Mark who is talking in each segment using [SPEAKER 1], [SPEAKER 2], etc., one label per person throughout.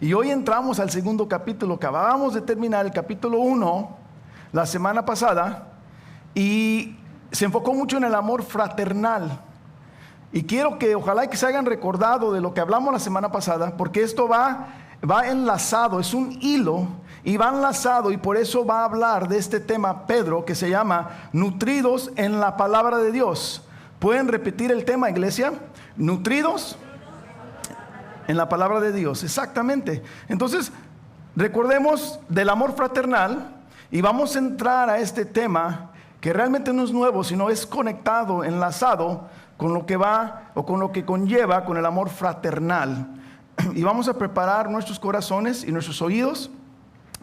[SPEAKER 1] Y hoy entramos al segundo capítulo. Acabamos de terminar el capítulo 1 la semana pasada y se enfocó mucho en el amor fraternal. Y quiero que ojalá que se hayan recordado de lo que hablamos la semana pasada, porque esto va enlazado, es un hilo y va enlazado, y por eso va a hablar de este tema Pedro, que se llama nutridos en la palabra de Dios. ¿Pueden repetir el tema, iglesia? Nutridos en la palabra de Dios, exactamente. Entonces, recordemos del amor fraternal y vamos a entrar a este tema que realmente no es nuevo, sino es conectado, enlazado con lo que va o con lo que conlleva con el amor fraternal. Y vamos a preparar nuestros corazones y nuestros oídos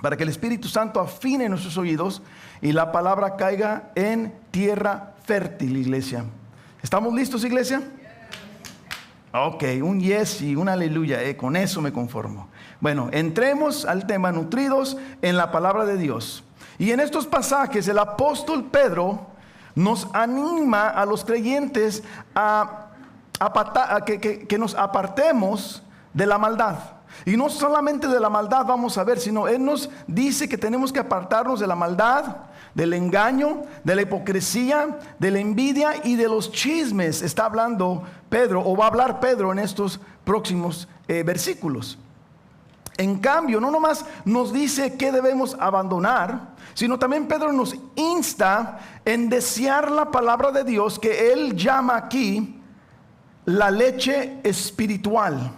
[SPEAKER 1] para que el Espíritu Santo afine nuestros oídos y la palabra caiga en tierra fértil, iglesia. ¿Estamos listos, iglesia? Ok, un yes y un aleluya, con eso me conformo. Bueno, entremos al tema nutridos en la palabra de Dios. Y en estos pasajes el apóstol Pedro nos anima a los creyentes a que nos apartemos de la maldad. Y no solamente de la maldad vamos a ver, sino Él nos dice que tenemos que apartarnos de la maldad, del engaño, de la hipocresía, de la envidia y de los chismes. Está hablando Pedro, o va a hablar Pedro en estos próximos versículos. En cambio, no nomás nos dice que debemos abandonar, sino también Pedro nos insta en desear la palabra de Dios, que él llama aquí la leche espiritual.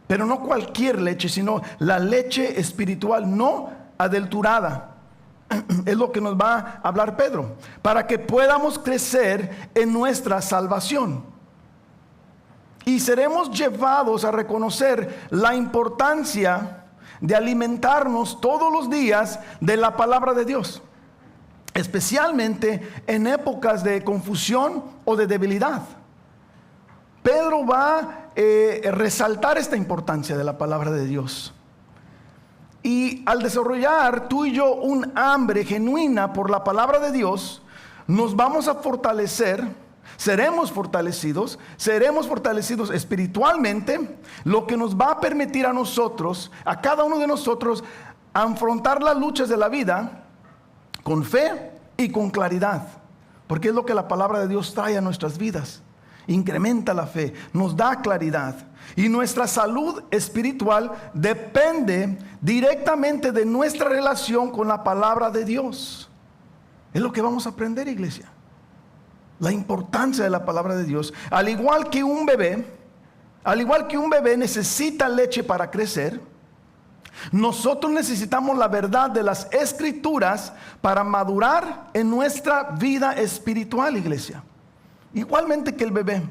[SPEAKER 1] Pero no cualquier leche, sino la leche espiritual no adulterada. Es lo que nos va a hablar Pedro, para que podamos crecer en nuestra salvación. Y seremos llevados a reconocer la importancia de alimentarnos todos los días de la palabra de Dios, especialmente en épocas de confusión o de debilidad. Pedro va a resaltar esta importancia de la palabra de Dios. Y al desarrollar tú y yo un hambre genuina por la palabra de Dios, nos vamos a fortalecer, seremos fortalecidos espiritualmente, lo que nos va a permitir a nosotros, a cada uno de nosotros, afrontar las luchas de la vida con fe y con claridad, porque es lo que la palabra de Dios trae a nuestras vidas. Incrementa la fe, nos da claridad, y nuestra salud espiritual depende directamente de nuestra relación con la palabra de Dios. Es lo que vamos a aprender, iglesia, la importancia de la palabra de Dios. Al igual que un bebé necesita leche para crecer, nosotros necesitamos la verdad de las Escrituras para madurar en nuestra vida espiritual, iglesia. Igualmente que el bebé,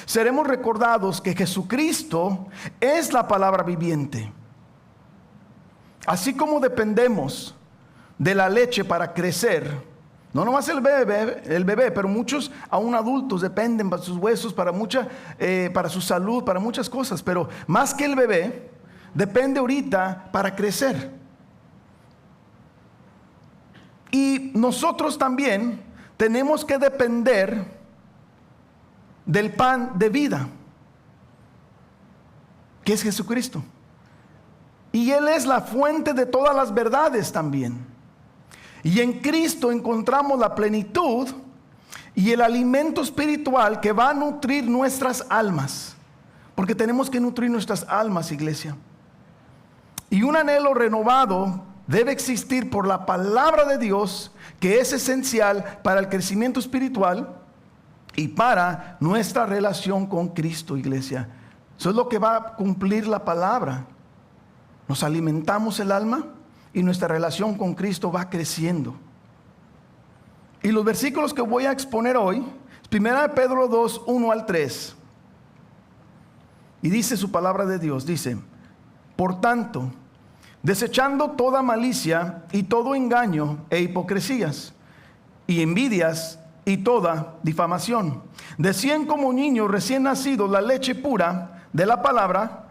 [SPEAKER 1] seremos recordados que Jesucristo es la palabra viviente. Así como dependemos de la leche para crecer, no nomás el bebé, pero muchos aún adultos dependen de sus huesos para su salud, para muchas cosas. Pero más que el bebé, depende ahorita para crecer. Y nosotros también tenemos que depender del pan de vida, que es Jesucristo. Y Él es la fuente de todas las verdades también. Y en Cristo encontramos la plenitud y el alimento espiritual que va a nutrir nuestras almas, porque tenemos que nutrir nuestras almas, iglesia. Y un anhelo renovado debe existir por la palabra de Dios, que es esencial para el crecimiento espiritual y para nuestra relación con Cristo, iglesia. Eso es lo que va a cumplir la palabra. Nos alimentamos el alma y nuestra relación con Cristo va creciendo. Y los versículos que voy a exponer hoy, 1 Pedro 2, 1 al 3. Y dice su palabra de Dios, dice: por tanto, desechando toda malicia y todo engaño e hipocresías y envidias y toda difamación, decían como niños recién nacidos la leche pura de la palabra,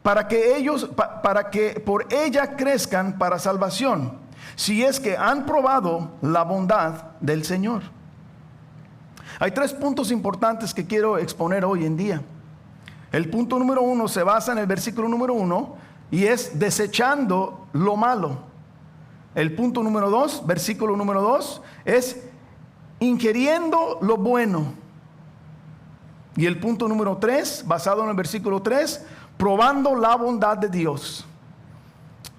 [SPEAKER 1] para que por ella crezcan para salvación, si es que han probado la bondad del Señor. Hay 3 puntos importantes que quiero exponer hoy en día. El punto número 1 se basa en el versículo número 1 y es desechando lo malo. El punto número 2, versículo número 2, es ingiriendo lo bueno. Y el punto número 3, basado en el versículo 3, probando la bondad de Dios.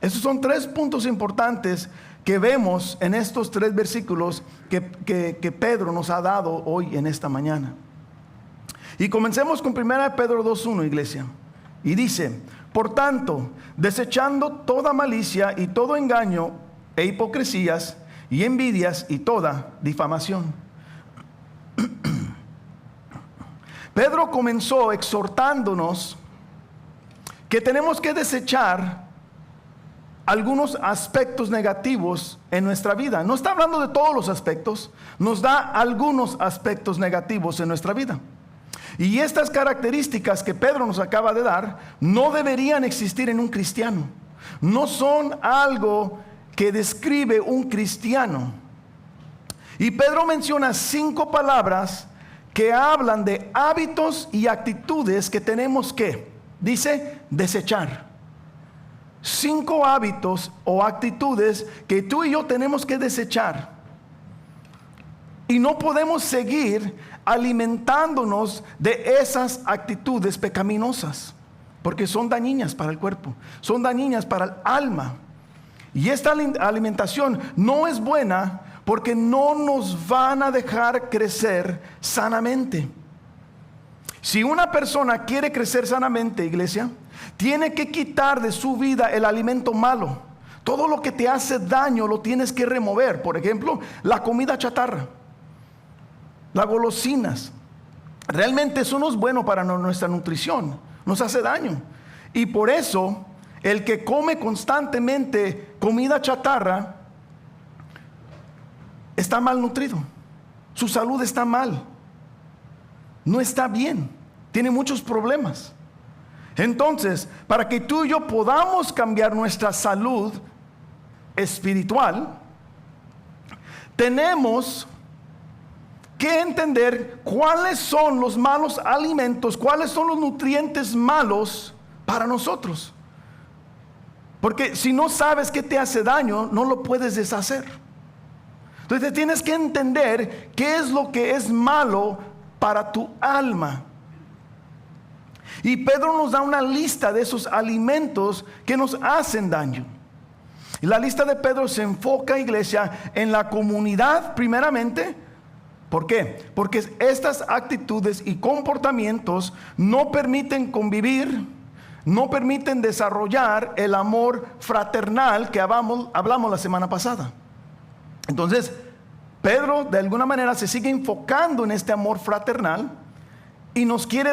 [SPEAKER 1] Esos son 3 puntos importantes que vemos en estos 3 versículos que Pedro nos ha dado hoy en esta mañana. Y comencemos con 1 Pedro 2:1, iglesia. Y dice: por tanto, desechando toda malicia y todo engaño e hipocresías y envidias y toda difamación. Pedro comenzó exhortándonos que tenemos que desechar algunos aspectos negativos en nuestra vida. No está hablando de todos los aspectos, nos da algunos aspectos negativos en nuestra vida. Y estas características que Pedro nos acaba de dar no deberían existir en un cristiano. No son algo que describe un cristiano. Y Pedro menciona 5 palabras que hablan de hábitos y actitudes que tenemos que, dice, desechar. 5 hábitos o actitudes que tú y yo tenemos que desechar. Y no podemos seguir alimentándonos de esas actitudes pecaminosas, porque son dañinas para el cuerpo, son dañinas para el alma. Y esta alimentación no es buena porque no nos van a dejar crecer sanamente. Si una persona quiere crecer sanamente, iglesia, tiene que quitar de su vida el alimento malo. Todo lo que te hace daño lo tienes que remover. Por ejemplo, la comida chatarra, las golosinas. Realmente eso no es bueno para nuestra nutrición, nos hace daño. Y por eso el que come constantemente comida chatarra está malnutrido, su salud está mal, no está bien, tiene muchos problemas. Entonces, para que tú y yo podamos cambiar nuestra salud espiritual, tenemos que entender cuáles son los malos alimentos, cuáles son los nutrientes malos para nosotros. Porque si no sabes qué te hace daño, no lo puedes deshacer. Entonces tienes que entender qué es lo que es malo para tu alma. Y Pedro nos da una lista de esos alimentos que nos hacen daño. Y la lista de Pedro se enfoca, iglesia, en la comunidad primeramente. ¿Por qué? Porque estas actitudes y comportamientos no permiten convivir, no permiten desarrollar el amor fraternal que hablamos la semana pasada. Entonces, Pedro de alguna manera se sigue enfocando en este amor fraternal y nos quiere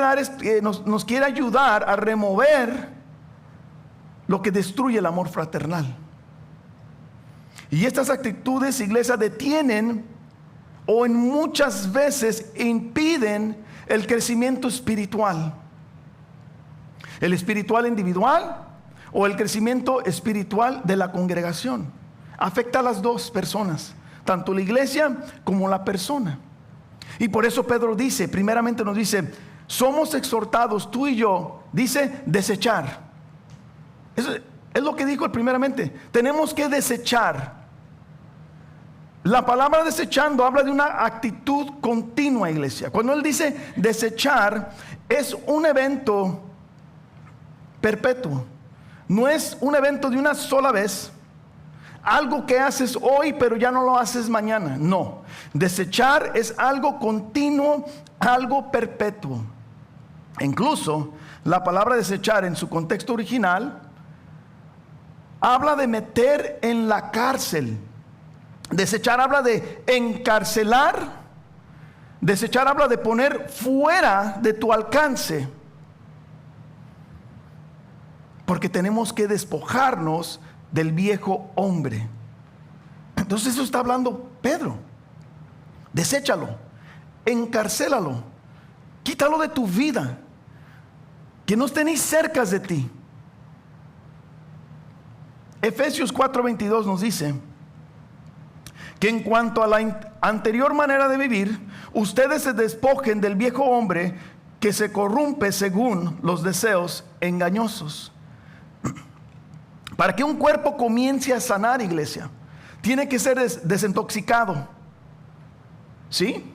[SPEAKER 1] nos quiere ayudar a remover lo que destruye el amor fraternal. Y estas actitudes, iglesia, detienen o en muchas veces impiden el crecimiento espiritual. El espiritual individual o el crecimiento espiritual de la congregación. Afecta a las dos personas, tanto la iglesia como la persona. Y por eso Pedro dice, primeramente nos dice, somos exhortados tú y yo, dice, desechar. Eso es lo que dijo primeramente, tenemos que desechar. La palabra desechando habla de una actitud continua, iglesia. Cuando él dice desechar, es un evento perpetuo. No es un evento de una sola vez, algo que haces hoy pero ya no lo haces mañana. No, desechar es algo continuo, algo perpetuo. Incluso la palabra desechar en su contexto original habla de meter en la cárcel. Desechar habla de encarcelar. Desechar habla de poner fuera de tu alcance. Porque tenemos que despojarnos del viejo hombre. Entonces eso está hablando Pedro. Deséchalo, encarcélalo, quítalo de tu vida, que no esté ni cerca de ti. Efesios 4:22 nos dice que en cuanto a la anterior manera de vivir, ustedes se despojen del viejo hombre que se corrompe según los deseos engañosos. Para que un cuerpo comience a sanar, iglesia, tiene que ser desintoxicado. ¿Sí?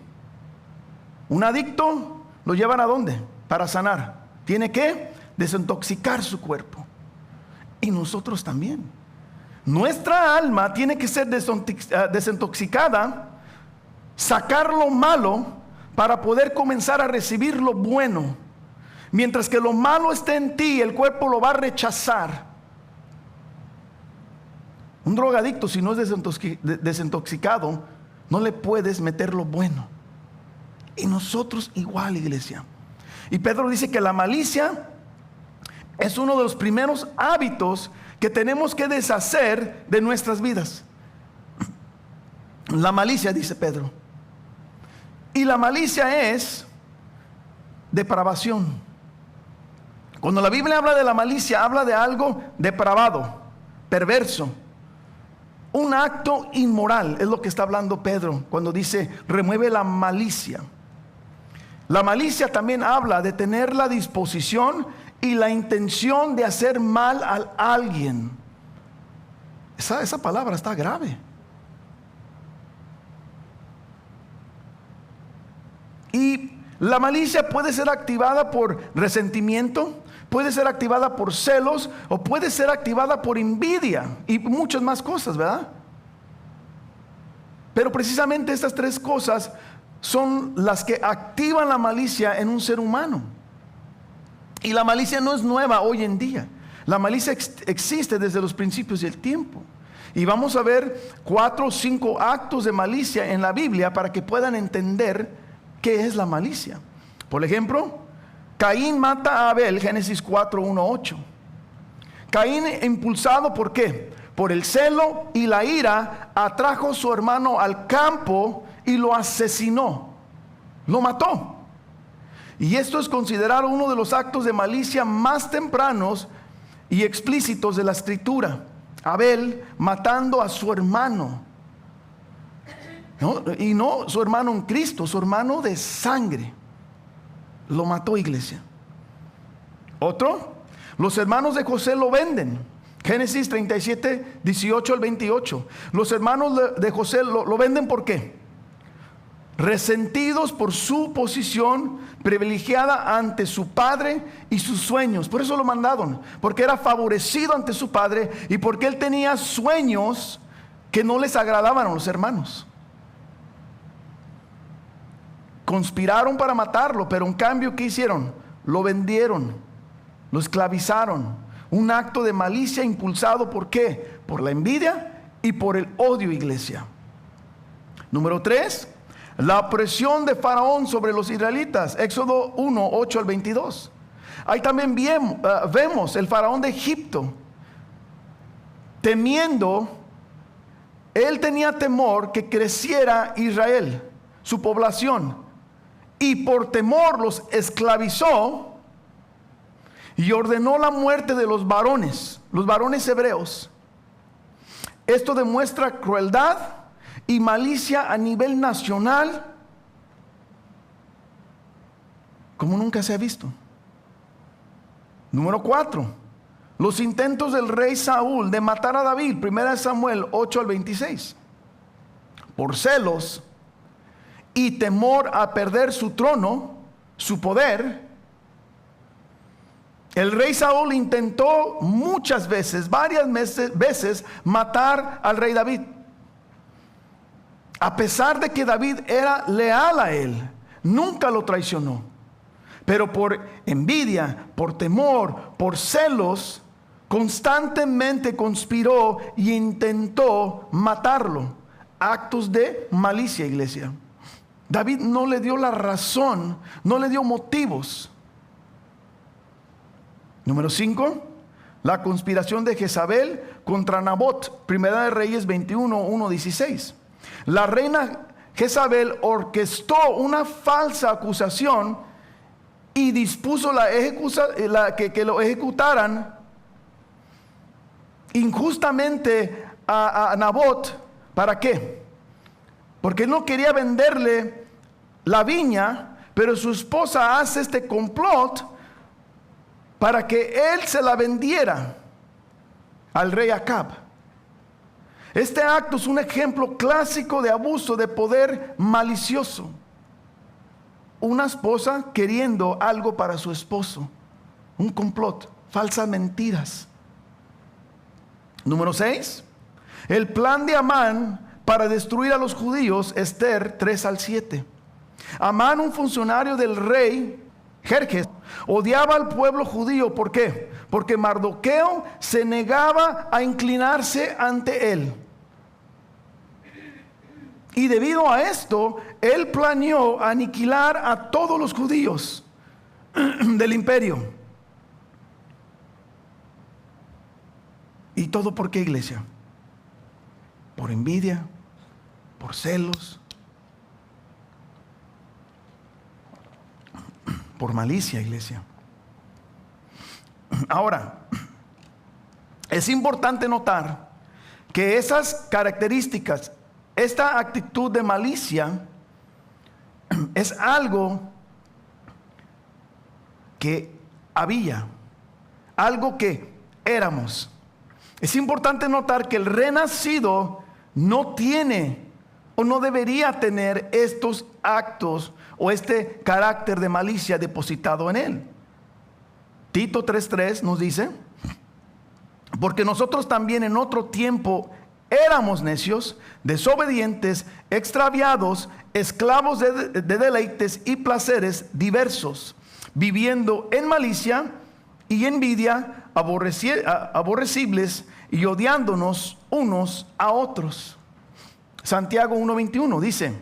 [SPEAKER 1] Un adicto lo llevan ¿a dónde? Para sanar. Tiene que desintoxicar su cuerpo. Y nosotros también. Nuestra alma tiene que ser desintoxicada, sacar lo malo para poder comenzar a recibir lo bueno. Mientras que lo malo esté en ti, el cuerpo lo va a rechazar. Un drogadicto, si no es desintoxicado, no le puedes meter lo bueno. Y nosotros igual, iglesia. Y Pedro dice que la malicia es uno de los primeros hábitos que tenemos que deshacer de nuestras vidas. La malicia, dice Pedro. Y la malicia es depravación. Cuando la Biblia habla de la malicia, habla de algo depravado, perverso. Un acto inmoral es lo que está hablando Pedro cuando dice remueve la malicia. La malicia también habla de tener la disposición y la intención de hacer mal a alguien. Esa palabra está grave. Y la malicia puede ser activada por resentimiento, puede ser activada por celos o puede ser activada por envidia y muchas más cosas, ¿verdad? Pero precisamente estas tres cosas son las que activan la malicia en un ser humano. Y la malicia no es nueva hoy en día. La malicia existe desde los principios del tiempo. Y vamos a ver 4 o 5 actos de malicia en la Biblia para que puedan entender qué es la malicia. Por ejemplo, Caín mata a Abel, Génesis 4, 1, 8. Caín, impulsado ¿por qué? Por el celo y la ira, atrajo a su hermano al campo y lo asesinó, lo mató. Y esto es considerado uno de los actos de malicia más tempranos y explícitos de la Escritura. Abel matando a su hermano, ¿no? Y no su hermano en Cristo, su hermano de sangre. Lo mató, iglesia. Otro, los hermanos de José lo venden. Génesis 37, 18 al 28. Los hermanos de José lo venden ¿por qué? Resentidos por su posición privilegiada ante su padre y sus sueños. Por eso lo mandaron, porque era favorecido ante su padre y porque él tenía sueños que no les agradaban a los hermanos. Conspiraron para matarlo, pero en cambio, ¿qué hicieron? Lo vendieron, lo esclavizaron. Un acto de malicia impulsado ¿por qué? Por la envidia y por el odio, iglesia. Número 3, la opresión de Faraón sobre los israelitas. Éxodo 1, 8 al 22. Ahí también vemos el Faraón de Egipto temiendo. Él tenía temor que creciera Israel, su población, y por temor los esclavizó y ordenó la muerte de los varones hebreos. Esto demuestra crueldad y malicia a nivel nacional como nunca se ha visto. Número 4, los intentos del rey Saúl de matar a David, 1 Samuel 8 al 26. Por celos y temor a perder su trono, su poder, el rey Saúl intentó muchas veces, varias veces, matar al rey David. A pesar de que David era leal a él, nunca lo traicionó. Pero por envidia, por temor, por celos, constantemente conspiró y intentó matarlo. Actos de malicia, iglesia. David no le dio la razón, no le dio motivos. Número 5, la conspiración de Jezabel contra Nabot, 1 Reyes 21, 1, 16. La reina Jezabel orquestó una falsa acusación y dispuso que lo ejecutaran injustamente a Nabot. ¿Para qué? Porque no quería venderle la viña, pero su esposa hace este complot para que él se la vendiera al rey Acab. Este acto es un ejemplo clásico de abuso de poder malicioso. Una esposa queriendo algo para su esposo, un complot, falsas mentiras. Número 6, el plan de Amán para destruir a los judíos, Esther 3-7. Amán, un funcionario del rey Jerjes, odiaba al pueblo judío. ¿Por qué? Porque Mardoqueo se negaba a inclinarse ante él. Y debido a esto, él planeó aniquilar a todos los judíos del imperio. ¿Y todo por qué, iglesia? Por envidia, por celos, por malicia, iglesia. Ahora, es importante notar que esas características, esta actitud de malicia, es algo que había, algo que éramos. Es importante notar que el renacido no tiene o no debería tener estos actos o este carácter de malicia depositado en él. Tito 3:3 nos dice: porque nosotros también en otro tiempo éramos necios, desobedientes, extraviados, esclavos de deleites y placeres diversos, viviendo en malicia y envidia, aborrecibles y odiándonos unos a otros. Santiago 1:21 dice: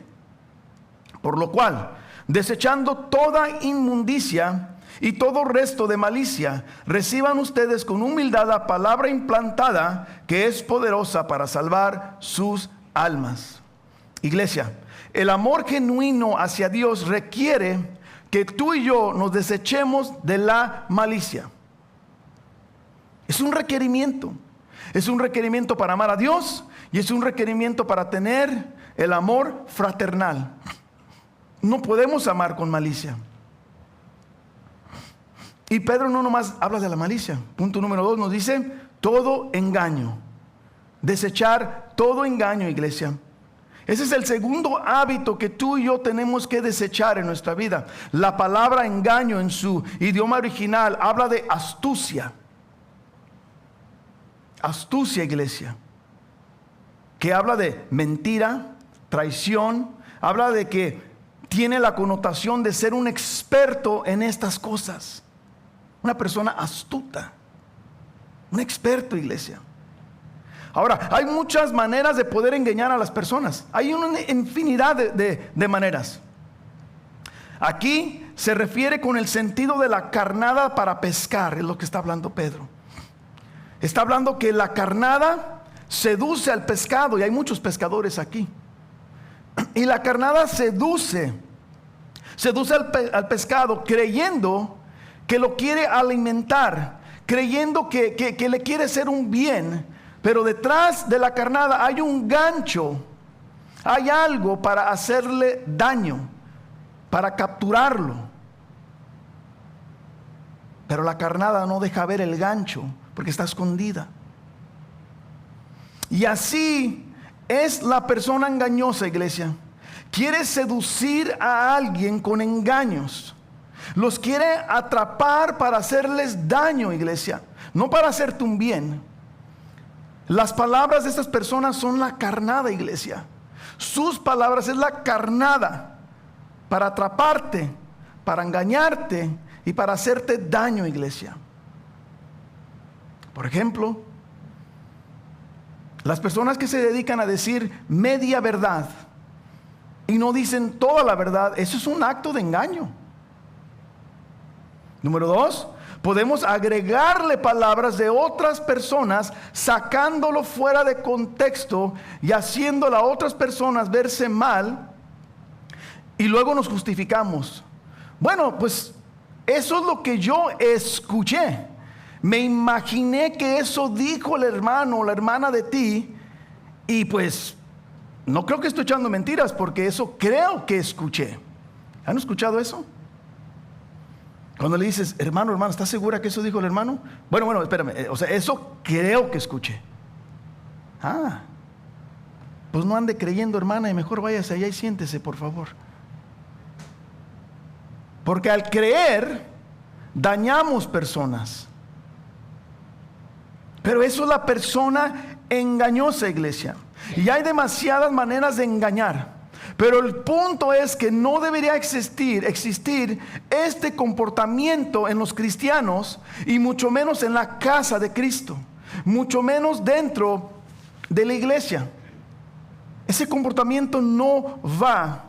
[SPEAKER 1] por lo cual, desechando toda inmundicia y todo resto de malicia, reciban ustedes con humildad la palabra implantada, que es poderosa para salvar sus almas. Iglesia, el amor genuino hacia Dios requiere que tú y yo nos desechemos de la malicia. Es un requerimiento. Es un requerimiento para amar a Dios y es un requerimiento para tener el amor fraternal. No podemos amar con malicia. Y Pedro no nomás habla de la malicia. Punto número 2 nos dice: todo engaño. Desechar todo engaño, iglesia. Ese es el segundo hábito que tú y yo tenemos que desechar en nuestra vida. La palabra engaño en su idioma original habla de astucia. Astucia, iglesia, que habla de mentira, traición, habla de que tiene la connotación de ser un experto en estas cosas. Una persona astuta, un experto, iglesia. Ahora, hay muchas maneras de poder engañar a las personas. Hay una infinidad de maneras. Aquí se refiere con el sentido de la carnada para pescar, es lo que está hablando Pedro. Está hablando que la carnada seduce al pescado, y hay muchos pescadores aquí. Y la carnada seduce al pescado creyendo que lo quiere alimentar, creyendo que le quiere hacer un bien, pero detrás de la carnada hay un gancho, hay algo para hacerle daño, para capturarlo. Pero la carnada no deja ver el gancho, porque está escondida. Y así es la persona engañosa, iglesia. Quiere seducir a alguien con engaños. Los quiere atrapar para hacerles daño, iglesia, no para hacerte un bien. Las palabras de estas personas son la carnada, iglesia. Sus palabras es la carnada para atraparte, para engañarte y para hacerte daño, iglesia. Por ejemplo, las personas que se dedican a decir media verdad y no dicen toda la verdad, eso es un acto de engaño. Número 2, podemos agregarle palabras de otras personas, sacándolo fuera de contexto y haciendo a otras personas verse mal, y luego nos justificamos. Bueno, pues eso es lo que yo escuché. Me imaginé que eso dijo el hermano o la hermana de ti, y pues no creo que estoy echando mentiras, porque eso creo que escuché. ¿Han escuchado eso? Cuando le dices, hermano, ¿estás segura que eso dijo el hermano? Bueno, espérame, o sea, eso creo que escuché. Pues no ande creyendo, hermana, y mejor váyase allá y siéntese, por favor. Porque al creer, dañamos personas. Pero eso es la persona engañosa, iglesia. Y hay demasiadas maneras de engañar. Pero el punto es que no debería existir este comportamiento en los cristianos, y mucho menos en la casa de Cristo, mucho menos dentro de la iglesia. Ese comportamiento no va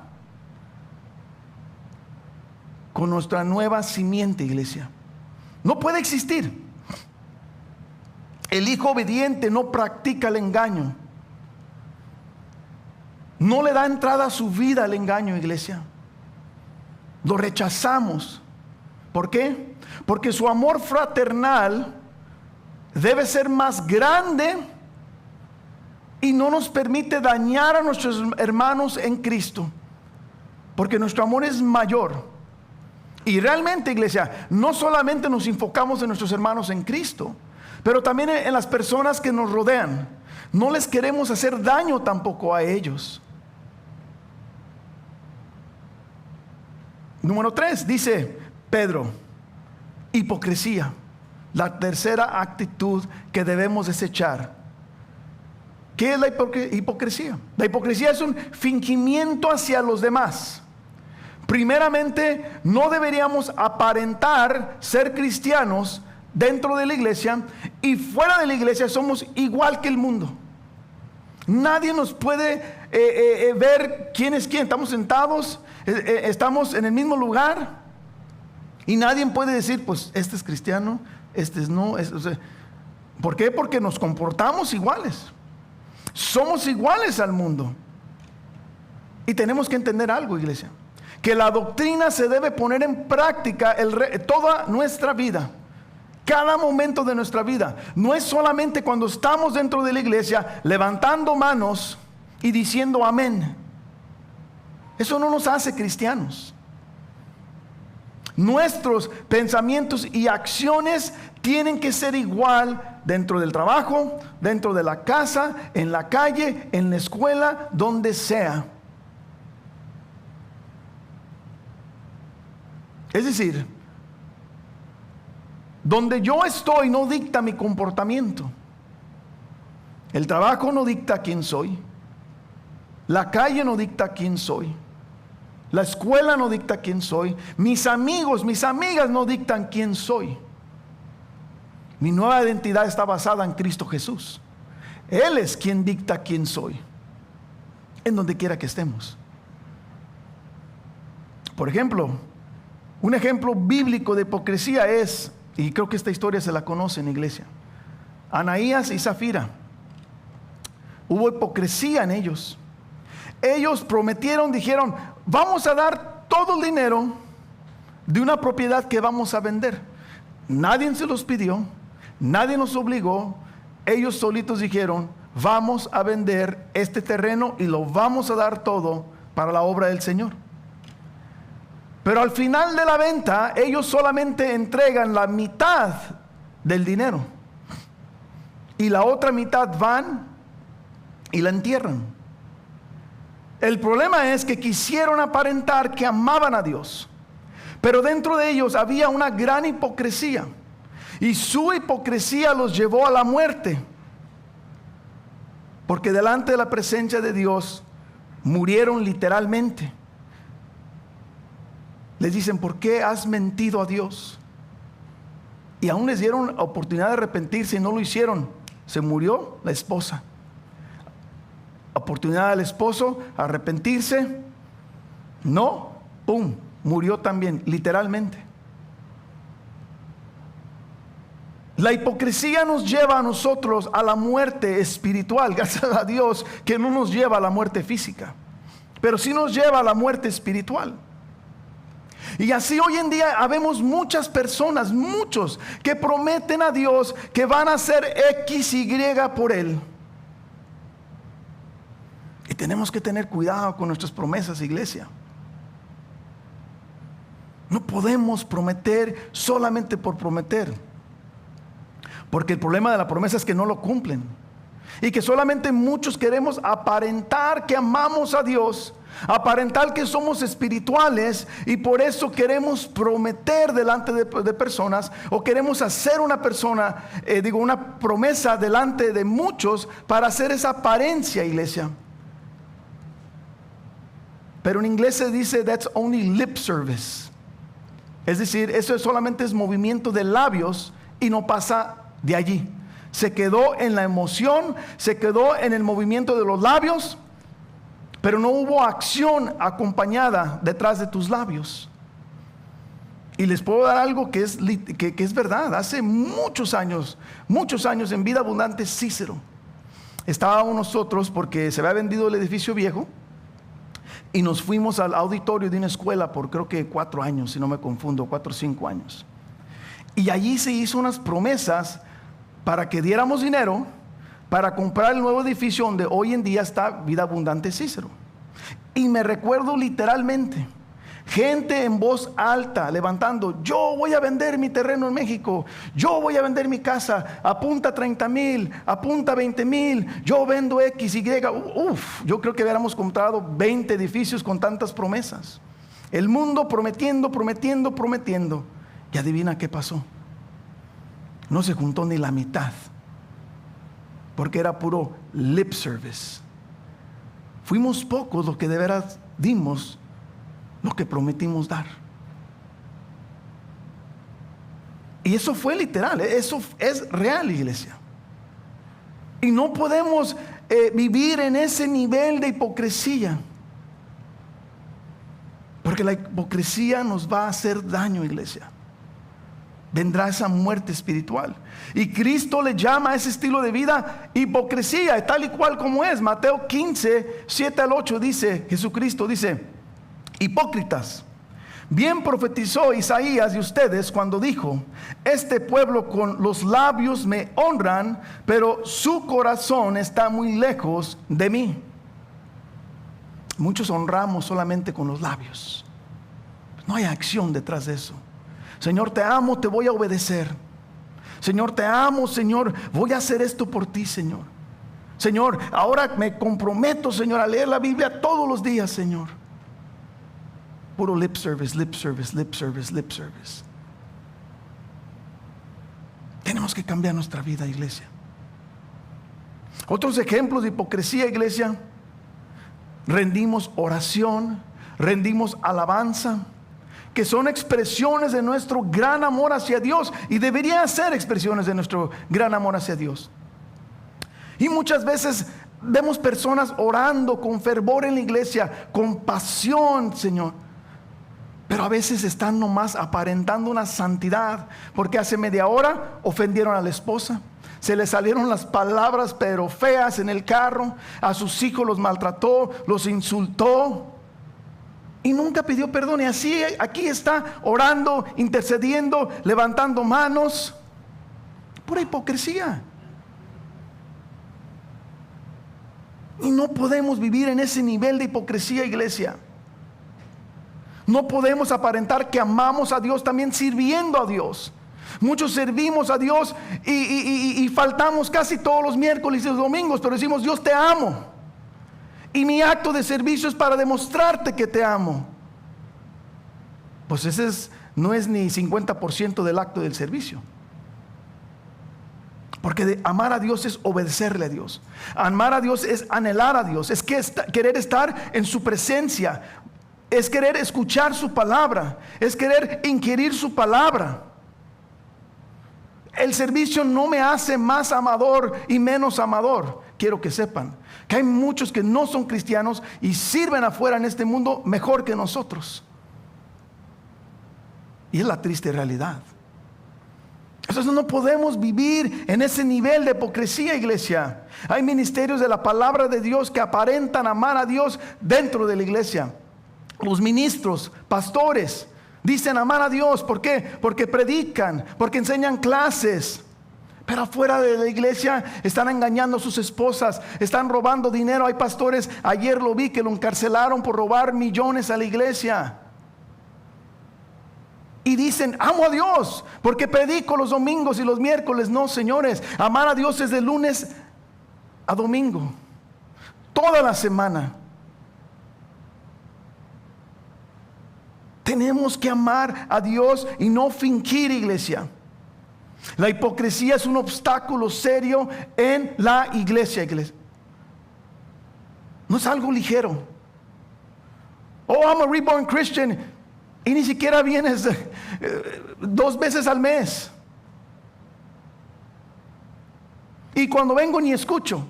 [SPEAKER 1] con nuestra nueva simiente, iglesia. No puede existir. El hijo obediente no practica el engaño. No le da entrada a su vida al engaño, iglesia. Lo rechazamos. ¿Por qué? Porque su amor fraternal debe ser más grande y no nos permite dañar a nuestros hermanos en Cristo. Porque nuestro amor es mayor. Y realmente, iglesia, no solamente nos enfocamos en nuestros hermanos en Cristo, pero también en las personas que nos rodean. No les queremos hacer daño tampoco a ellos. Número 3, dice Pedro, hipocresía. La tercera actitud que debemos desechar. ¿Qué es la hipocresía? La hipocresía es un fingimiento hacia los demás. Primeramente, no deberíamos aparentar ser cristianos dentro de la iglesia, y fuera de la iglesia somos igual que el mundo. Nadie nos puede ver quién es quién. Estamos sentados, estamos en el mismo lugar, y nadie puede decir, pues este es cristiano, este es no. ¿Por qué? Porque nos comportamos iguales. Somos iguales al mundo. Y tenemos que entender algo, iglesia, que la doctrina se debe poner en práctica toda nuestra vida. Cada momento de nuestra vida. No es solamente cuando estamos dentro de la iglesia levantando manos y diciendo amén. Eso no nos hace cristianos. Nuestros pensamientos y acciones tienen que ser igual dentro del trabajo, dentro de la casa, en la calle, en la escuela, donde sea. Es decir, donde yo estoy no dicta mi comportamiento. El trabajo no dicta quién soy. La calle no dicta quién soy. La escuela no dicta quién soy. Mis amigos, mis amigas no dictan quién soy. Mi nueva identidad está basada en Cristo Jesús. Él es quien dicta quién soy, en donde quiera que estemos. Por ejemplo, un ejemplo bíblico de hipocresía es, y creo que esta historia se la conoce en la iglesia, Ananías y Zafira. Hubo hipocresía en ellos. Ellos prometieron, dijeron, vamos a dar todo el dinero de una propiedad que vamos a vender. Nadie se los pidió, nadie nos obligó. Ellos solitos dijeron, vamos a vender este terreno y lo vamos a dar todo para la obra del Señor. Pero al final de la venta, ellos solamente entregan la mitad del dinero, y la otra mitad van y la entierran. El problema es que quisieron aparentar que amaban a Dios, pero dentro de ellos había una gran hipocresía, y su hipocresía los llevó a la muerte, porque delante de la presencia de Dios murieron literalmente. Les dicen, ¿por qué has mentido a Dios? Y aún les dieron oportunidad de arrepentirse y no lo hicieron. Se murió la esposa. Oportunidad del esposo, arrepentirse. No, ¡pum! Murió también, literalmente. La hipocresía nos lleva a nosotros a la muerte espiritual. Gracias a Dios que no nos lleva a la muerte física, pero sí nos lleva a la muerte espiritual. Y así hoy en día habemos muchas personas, muchos, que prometen a Dios que van a hacer X, Y por Él. Y tenemos que tener cuidado con nuestras promesas, iglesia. No podemos prometer solamente por prometer, porque el problema de la promesa es que no lo cumplen, y que solamente muchos queremos aparentar que amamos a Dios, aparentar que somos espirituales, y por eso queremos prometer delante de personas, o queremos hacer una promesa delante de muchos para hacer esa apariencia, iglesia. Pero en inglés se dice that's only lip service. Es decir, eso solamente es movimiento de labios y no pasa de allí. Se quedó en la emoción, se quedó en el movimiento de los labios, pero no hubo acción acompañada detrás de tus labios. Y les puedo dar algo que es verdad. Hace muchos años en Vida Abundante Cícero, estábamos nosotros porque se había vendido el edificio viejo, y nos fuimos al auditorio de una escuela por creo que 4 años, si no me confundo, 4 o 5 años. Y allí se hizo unas promesas para que diéramos dinero para comprar el nuevo edificio donde hoy en día está Vida Abundante Cícero. Y me recuerdo literalmente gente en voz alta levantando: yo voy a vender mi terreno en México, yo voy a vender mi casa, apunta 30,000, apunta 20,000, yo vendo X, Y. Yo creo que hubiéramos comprado 20 edificios con tantas promesas. El mundo prometiendo. Y adivina qué pasó. No se juntó ni la mitad, porque era puro lip service. Fuimos pocos los que de veras dimos lo que prometimos dar. Y eso fue literal, eso es real, iglesia. Y no podemos vivir en ese nivel de hipocresía, porque la hipocresía nos va a hacer daño, iglesia. Vendrá esa muerte espiritual, y Cristo le llama a ese estilo de vida hipocresía, tal y cual como es. Mateo 15, 7 al 8 dice, Jesucristo dice: hipócritas, bien profetizó Isaías de ustedes cuando dijo: este pueblo con los labios me honran, pero su corazón está muy lejos de mí. Muchos honramos solamente con los labios, no hay acción detrás de eso. Señor, te amo, te voy a obedecer. Señor, te amo, Señor, voy a hacer esto por ti, Señor. Señor, ahora me comprometo, Señor, a leer la Biblia todos los días, Señor. Puro lip service, lip service, lip service, lip service. Tenemos que cambiar nuestra vida, iglesia. Otros ejemplos de hipocresía, iglesia: rendimos oración, rendimos alabanza, que son expresiones de nuestro gran amor hacia Dios, y deberían ser expresiones de nuestro gran amor hacia Dios. Y muchas veces vemos personas orando con fervor en la iglesia, con pasión, Señor, pero a veces están nomás aparentando una santidad, porque hace media hora ofendieron a la esposa, se les salieron las palabras pero feas en el carro, a sus hijos los maltrató, los insultó, y nunca pidió perdón. Y así aquí está orando, intercediendo, levantando manos. Pura hipocresía. Y no podemos vivir en ese nivel de hipocresía, iglesia. No podemos aparentar que amamos a Dios también sirviendo a Dios. Muchos servimos a Dios y faltamos casi todos los miércoles y los domingos, pero decimos: Dios, te amo, y mi acto de servicio es para demostrarte que te amo. Pues ese no es ni 50% del acto del servicio. Porque amar a Dios es obedecerle a Dios. Amar a Dios es anhelar a Dios, es querer estar en su presencia, es querer escuchar su palabra, es querer inquirir su palabra. El servicio no me hace más amador y menos amador. Quiero que sepan que hay muchos que no son cristianos y sirven afuera en este mundo mejor que nosotros. Y es la triste realidad. Entonces no podemos vivir en ese nivel de hipocresía, iglesia. Hay ministerios de la palabra de Dios que aparentan amar a Dios dentro de la iglesia. Los ministros, pastores, dicen amar a Dios. ¿Por qué? Porque predican, porque enseñan clases. Pero afuera de la iglesia están engañando a sus esposas, están robando dinero. Hay pastores, ayer lo vi, que lo encarcelaron por robar millones a la iglesia. Y dicen, amo a Dios porque predico los domingos y los miércoles. No, señores, amar a Dios es de lunes a domingo, toda la semana. Tenemos que amar a Dios y no fingir, iglesia. La hipocresía es un obstáculo serio en la iglesia. No es algo ligero. Oh, I'm a reborn Christian. Y ni siquiera vienes 2 veces al mes. Y cuando vengo ni escucho.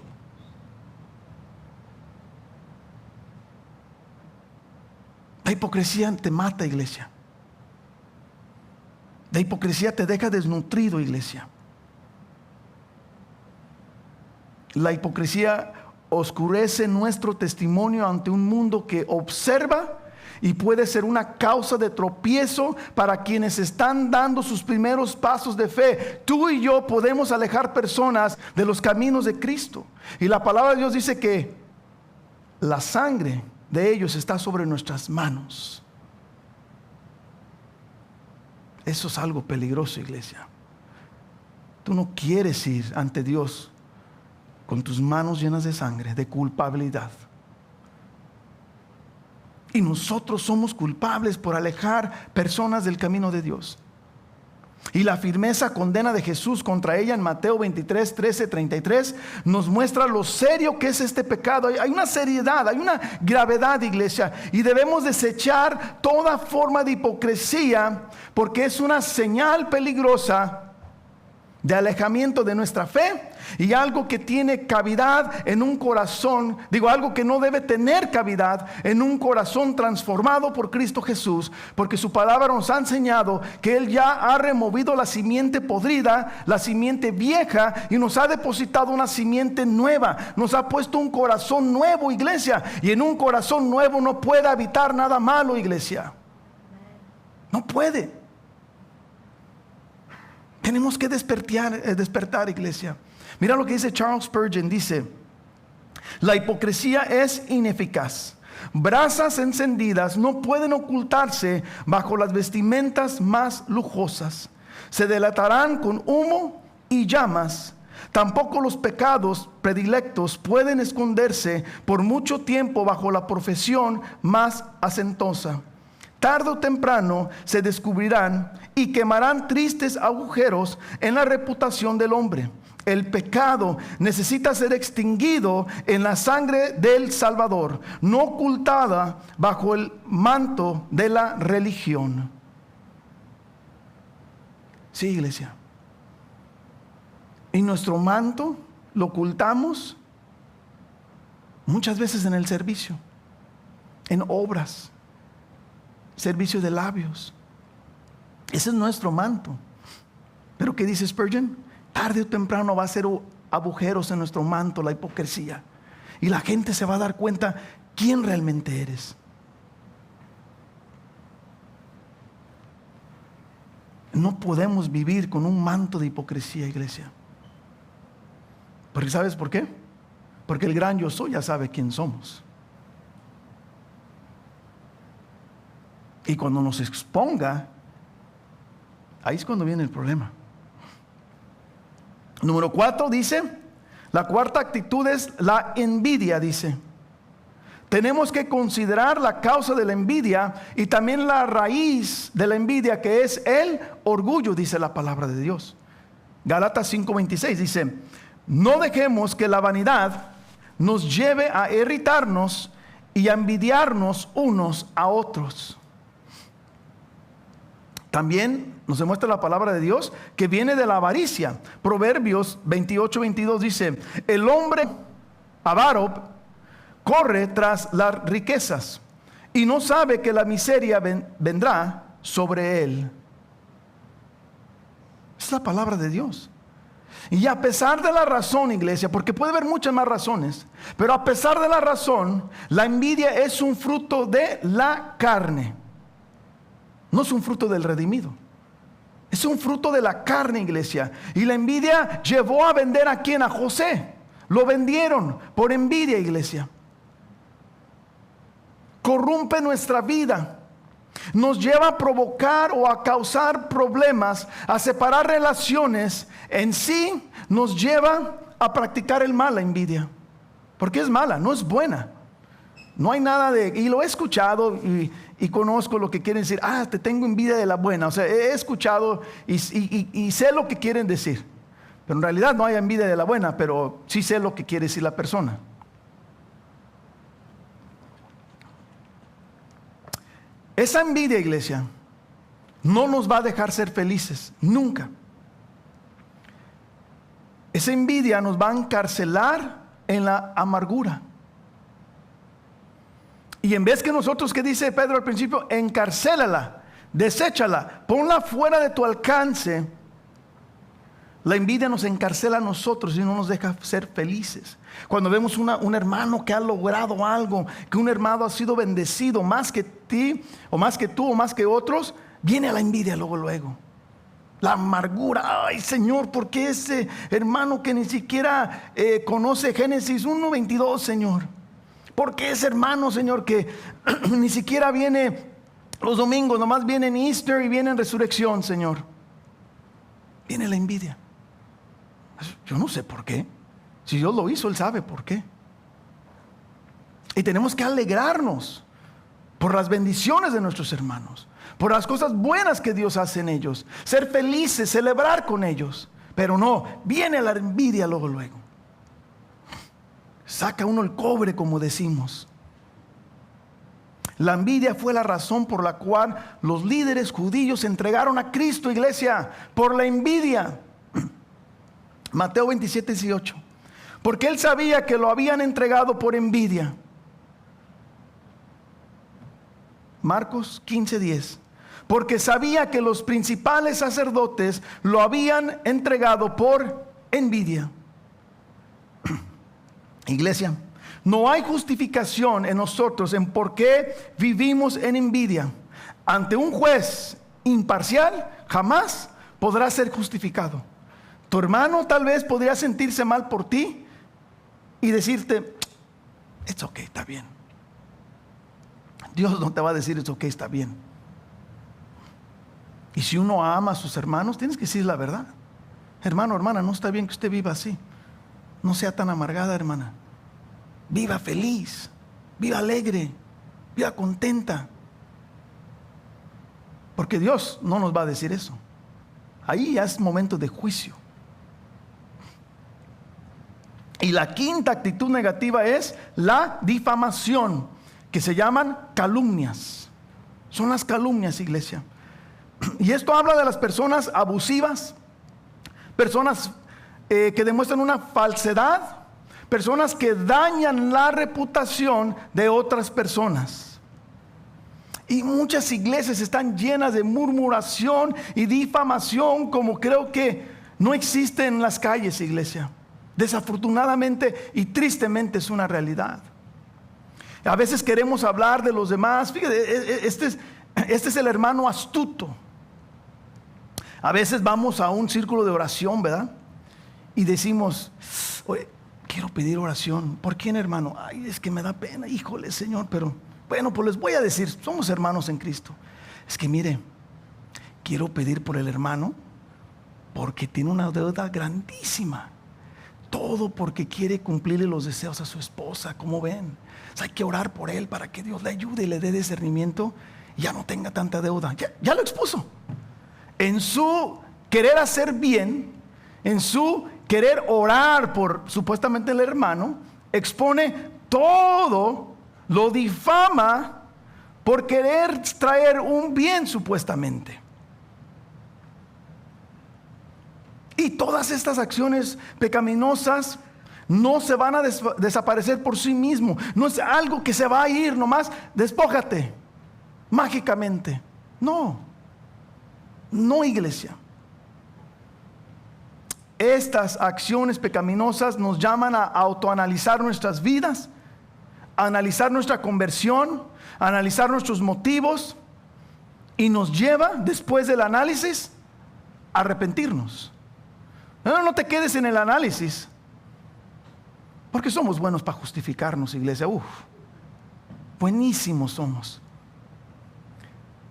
[SPEAKER 1] La hipocresía te mata, iglesia. La hipocresía te deja desnutrido, iglesia. La hipocresía oscurece nuestro testimonio ante un mundo que observa y puede ser una causa de tropiezo para quienes están dando sus primeros pasos de fe. Tú y yo podemos alejar personas de los caminos de Cristo. Y la palabra de Dios dice que la sangre de ellos está sobre nuestras manos. Eso es algo peligroso, iglesia. Tú no quieres ir ante Dios con tus manos llenas de sangre, de culpabilidad. Y nosotros somos culpables por alejar personas del camino de Dios. Y la firmeza condena de Jesús contra ella en Mateo 23, 13, 33 nos muestra lo serio que es este pecado. Hay una seriedad, hay una gravedad, iglesia, y debemos desechar toda forma de hipocresía porque es una señal peligrosa de alejamiento de nuestra fe y algo que tiene cavidad en un corazón, algo que no debe tener cavidad en un corazón transformado por Cristo Jesús, porque su palabra nos ha enseñado que Él ya ha removido la simiente podrida, la simiente vieja, y nos ha depositado una simiente nueva, nos ha puesto un corazón nuevo, iglesia, y en un corazón nuevo no puede habitar nada malo, iglesia, no puede. Tenemos que despertar, iglesia. Mira lo que dice Charles Spurgeon. Dice: la hipocresía es ineficaz. Brasas encendidas no pueden ocultarse bajo las vestimentas más lujosas. Se delatarán con humo y llamas. Tampoco los pecados predilectos pueden esconderse por mucho tiempo bajo la profesión más acentosa. Tarde o temprano se descubrirán y quemarán tristes agujeros en la reputación del hombre. El pecado necesita ser extinguido en la sangre del Salvador, no ocultada bajo el manto de la religión. Sí, iglesia. Y nuestro manto lo ocultamos muchas veces en el servicio, en obras, servicio de labios. Ese es nuestro manto. Pero ¿qué dice Spurgeon? Tarde o temprano va a hacer agujeros en nuestro manto la hipocresía, y la gente se va a dar cuenta quién realmente eres. No podemos vivir con un manto de hipocresía, iglesia. Porque ¿sabes por qué? Porque el gran yo soy ya sabe quién somos. Y cuando nos exponga, ahí es cuando viene el problema. Número 4 dice, la cuarta actitud es la envidia, dice. Tenemos que considerar la causa de la envidia y también la raíz de la envidia, que es el orgullo, dice la palabra de Dios. Gálatas 5:26 dice: no dejemos que la vanidad nos lleve a irritarnos y a envidiarnos unos a otros. También nos demuestra la palabra de Dios que viene de la avaricia. Proverbios 28:22 dice: el hombre avaro corre tras las riquezas y no sabe que la miseria vendrá sobre él. Es la palabra de Dios. Y a pesar de la razón, iglesia, porque puede haber muchas más razones, pero a pesar de la razón, la envidia es un fruto de la carne. No es un fruto del redimido. Es un fruto de la carne, iglesia. Y la envidia llevó a vender a quién, a José. Lo vendieron por envidia, iglesia. Corrompe nuestra vida. nos lleva a provocar o a causar problemas, a separar relaciones, en sí nos lleva a practicar el mal, la envidia. Porque es mala, no es buena. No hay nada de... Y lo he escuchado y conozco lo que quieren decir. Te tengo envidia de la buena. O sea, he escuchado y sé lo que quieren decir. Pero en realidad no hay envidia de la buena, pero sí sé lo que quiere decir la persona. Esa envidia, iglesia, no nos va a dejar ser felices, nunca. Esa envidia nos va a encarcelar en la amargura. Y en vez que nosotros, que dice Pedro al principio, encarcélala, deséchala, ponla fuera de tu alcance, la envidia nos encarcela a nosotros y no nos deja ser felices. Cuando vemos un hermano que ha logrado algo, que un hermano ha sido bendecido más que ti, o más que tú, o más que otros, viene la envidia luego. La amargura. Ay, Señor, ¿por qué ese hermano que ni siquiera conoce Génesis 1:22, Señor? ¿Por qué ese hermano, Señor, que ni siquiera viene los domingos, nomás viene en Easter y viene en resurrección, Señor? Viene la envidia. Yo no sé por qué. Si Dios lo hizo, Él sabe por qué. Y tenemos que alegrarnos por las bendiciones de nuestros hermanos, por las cosas buenas que Dios hace en ellos, ser felices, celebrar con ellos. Pero no, viene la envidia luego. Saca uno el cobre, como decimos. La envidia fue la razón por la cual los líderes judíos se entregaron a Cristo, iglesia, por la envidia. Mateo 27:18. Porque él sabía que lo habían entregado por envidia. Marcos 15:10. Porque sabía que los principales sacerdotes lo habían entregado por envidia. Iglesia, no hay justificación en nosotros en por qué vivimos en envidia. Ante un juez imparcial jamás podrá ser justificado. Tu hermano tal vez podría sentirse mal por ti y decirte, it's okay, está bien. Dios no te va a decir, it's okay, está bien. Y si uno ama a sus hermanos, tienes que decir la verdad. Hermano, hermana, no está bien que usted viva así. No sea tan amargada, hermana. Viva feliz, viva alegre, viva contenta. Porque Dios no nos va a decir eso. Ahí ya es momento de juicio. Y la quinta actitud negativa es la difamación, que se llaman calumnias. Son las calumnias, iglesia. Y esto habla de las personas abusivas, personas que demuestran una falsedad, personas que dañan la reputación de otras personas. Y muchas iglesias están llenas de murmuración y difamación, como creo que no existe en las calles, iglesia. Desafortunadamente y tristemente es una realidad. A veces queremos hablar de los demás. Fíjate, este es el hermano astuto. A veces vamos a un círculo de oración, ¿verdad? Y decimos, oye, quiero pedir oración. ¿Por quién, hermano? Ay, es que me da pena, híjole, Señor. Pero bueno, pues les voy a decir, somos hermanos en Cristo. Es que mire, quiero pedir por el hermano porque tiene una deuda grandísima. Todo porque quiere cumplirle los deseos a su esposa. ¿Cómo ven? O sea, hay que orar por él para que Dios le ayude y le dé discernimiento y ya no tenga tanta deuda. Ya lo expuso. En su querer hacer bien, en su querer orar por supuestamente el hermano, expone todo, lo difama por querer traer un bien supuestamente. Y todas estas acciones pecaminosas no se van a desaparecer por sí mismo. No es algo que se va a ir nomás, despójate mágicamente. No, iglesia. Estas acciones pecaminosas nos llaman a autoanalizar nuestras vidas, a analizar nuestra conversión, a analizar nuestros motivos, y nos lleva, después del análisis, a arrepentirnos. No te quedes en el análisis, porque somos buenos para justificarnos, iglesia. Buenísimos somos.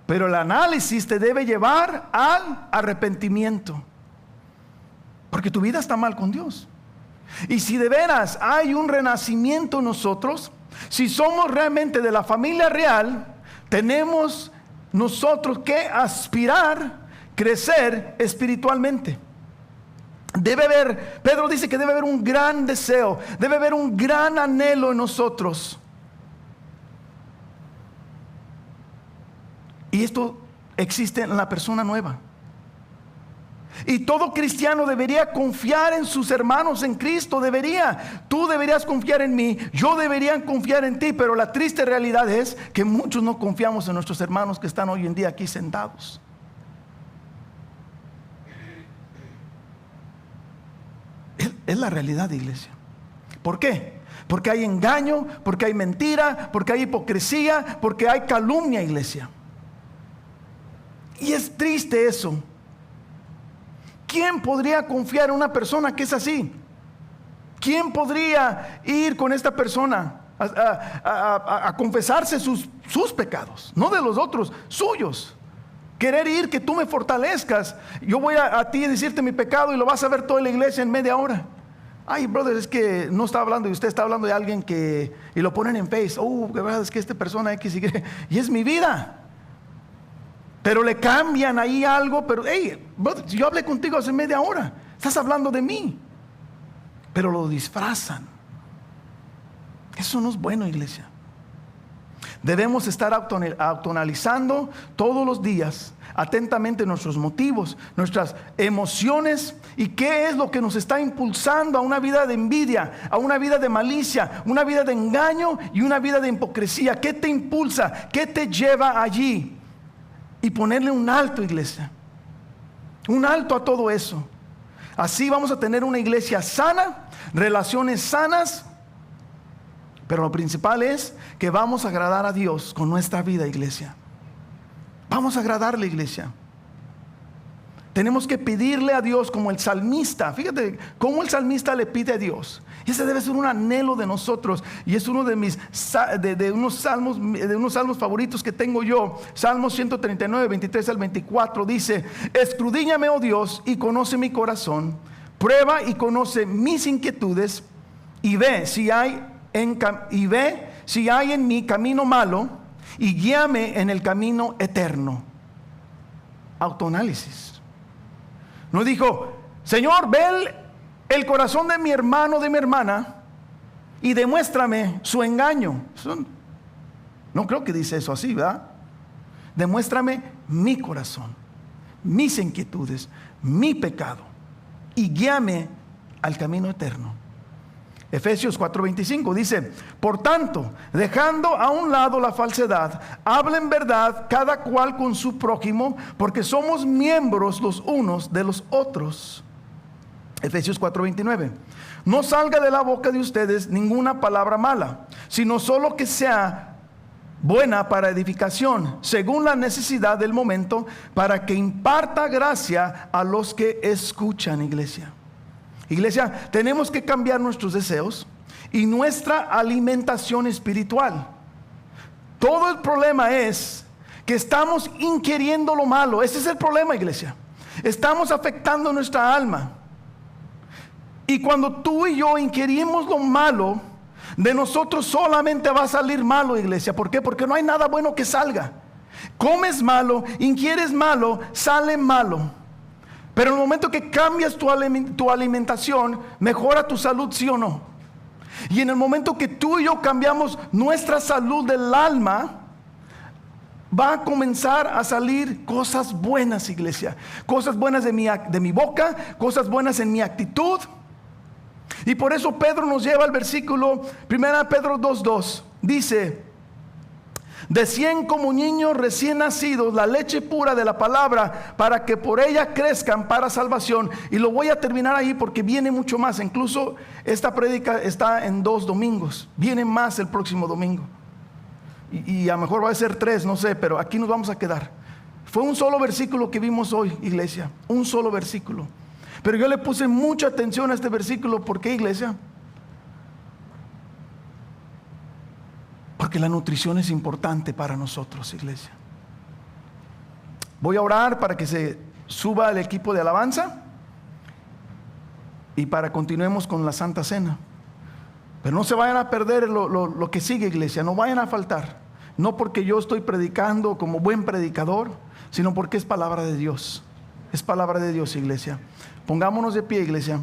[SPEAKER 1] Pero el análisis te debe llevar al arrepentimiento, porque tu vida está mal con Dios. Y si de veras hay un renacimiento en nosotros, si somos realmente de la familia real, tenemos nosotros que aspirar, crecer espiritualmente. Debe haber, Pedro dice que debe haber un gran deseo, debe haber un gran anhelo en nosotros. Y esto existe en la persona nueva. Y todo cristiano debería confiar en sus hermanos en Cristo. Tú deberías confiar en mí, yo debería confiar en ti. Pero la triste realidad es que muchos no confiamos en nuestros hermanos que están hoy en día aquí sentados. Es la realidad, iglesia. ¿Por qué? Porque hay engaño, porque hay mentira, porque hay hipocresía, porque hay calumnia, iglesia. Y es triste eso. ¿Quién podría confiar en una persona que es así? ¿Quién podría ir con esta persona a confesarse sus pecados? No de los otros, suyos. Querer ir, que tú me fortalezcas. Yo voy a ti a decirte mi pecado y lo vas a ver toda la iglesia en media hora. Ay, brother, es que no está hablando de usted, está hablando de alguien que... Y lo ponen en Face. De verdad es que esta persona X y Y. Y es mi vida. Pero le cambian ahí algo. Pero, hey, brother, yo hablé contigo hace media hora. Estás hablando de mí. Pero lo disfrazan. Eso no es bueno, iglesia. Debemos estar autoanalizando todos los días atentamente nuestros motivos, nuestras emociones y qué es lo que nos está impulsando a una vida de envidia, a una vida de malicia, una vida de engaño y una vida de hipocresía. ¿Qué te impulsa? ¿Qué te lleva allí? Y ponerle un alto, iglesia. Un alto a todo eso. Así vamos a tener una iglesia sana, relaciones sanas. Pero lo principal es que vamos a agradar a Dios con nuestra vida, iglesia. Vamos a agradarle, iglesia. Tenemos que pedirle a Dios como el salmista. Fíjate cómo el salmista le pide a Dios. Ese debe ser un anhelo de nosotros. Y es uno de mis de unos salmos favoritos que tengo yo. Salmos 139, 23 al 24 dice: escudriñame, oh Dios, y conoce mi corazón. Prueba y conoce mis inquietudes, y ve si hay en mí camino malo, y guíame en el camino eterno. Autoanálisis. No dijo: Señor, ve el corazón de mi hermano, de mi hermana, y demuéstrame su engaño. No creo que dice eso así, ¿verdad? Demuéstrame mi corazón, mis inquietudes, mi pecado, y guíame al camino eterno. Efesios 4:25 dice: por tanto, dejando a un lado la falsedad, hablen verdad cada cual con su prójimo, porque somos miembros los unos de los otros. Efesios 4:29: no salga de la boca de ustedes ninguna palabra mala, sino solo que sea buena para edificación, según la necesidad del momento, para que imparta gracia a los que escuchan, iglesia. Iglesia, tenemos que cambiar nuestros deseos y nuestra alimentación espiritual. Todo el problema es que estamos inquiriendo lo malo. Ese es el problema, iglesia. Estamos afectando nuestra alma. Y cuando tú y yo inquirimos lo malo, de nosotros solamente va a salir malo, iglesia. ¿Por qué? Porque no hay nada bueno que salga. Comes malo, inquieres malo, sale malo. Pero en el momento que cambias tu alimentación, mejora tu salud, ¿sí o no? Y en el momento que tú y yo cambiamos nuestra salud del alma, va a comenzar a salir cosas buenas, iglesia. Cosas buenas de mi boca, cosas buenas en mi actitud. Y por eso Pedro nos lleva al versículo 1 Pedro 2:2. Dice: decían como niños recién nacidos la leche pura de la palabra, para que por ella crezcan para salvación. Y lo voy a terminar ahí porque viene mucho más. Incluso esta prédica está en 2 domingos. Viene más el próximo domingo. Y a lo mejor va a ser 3, no sé, pero aquí nos vamos a quedar. Fue un solo versículo que vimos hoy, iglesia. Un solo versículo. Pero yo le puse mucha atención a este versículo. ¿Por qué, iglesia? Porque la nutrición es importante para nosotros, iglesia. Voy a orar para que se suba el equipo de alabanza y para continuemos con la Santa Cena. Pero no se vayan a perder lo que sigue, iglesia. No vayan a faltar. No porque yo estoy predicando como buen predicador, sino porque es palabra de Dios. Es palabra de Dios, iglesia. Pongámonos de pie, iglesia.